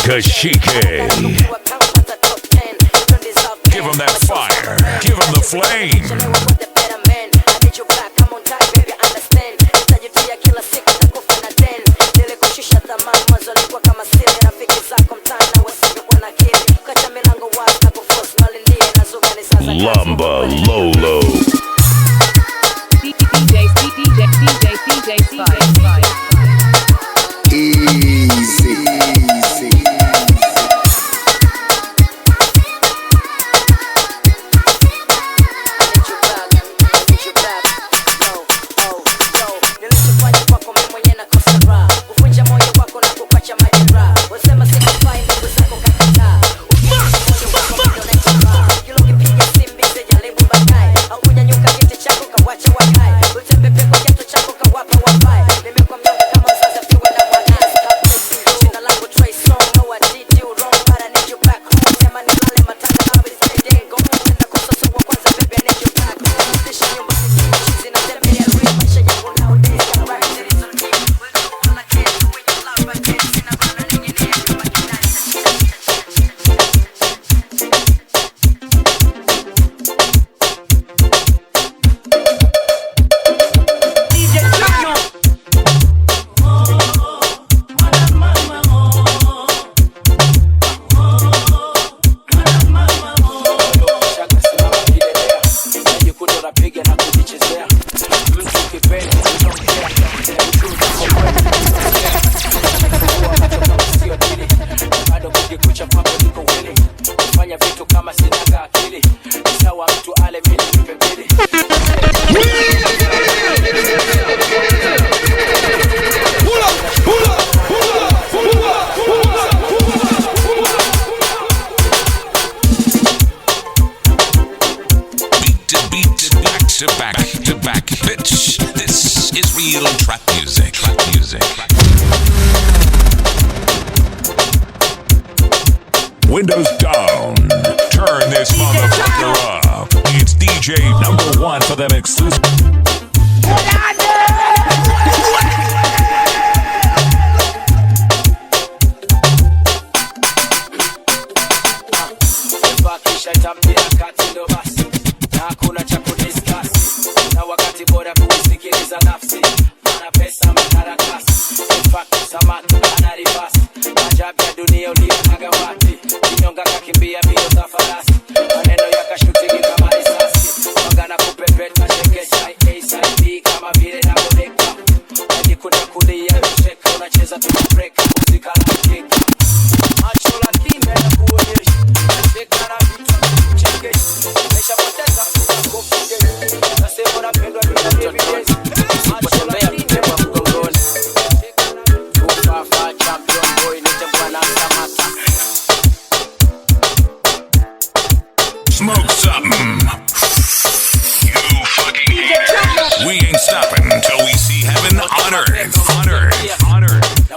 Kashike. Give him that fire. Give him the flame. Lumba Lolo. DJ Easy. To back, bitch. This is real trap music. Windows down. Turn this motherfucker up. It's DJ number one for them exclusive. Smoke something. You fucking hate. We ain't stopping until we see heaven on earth.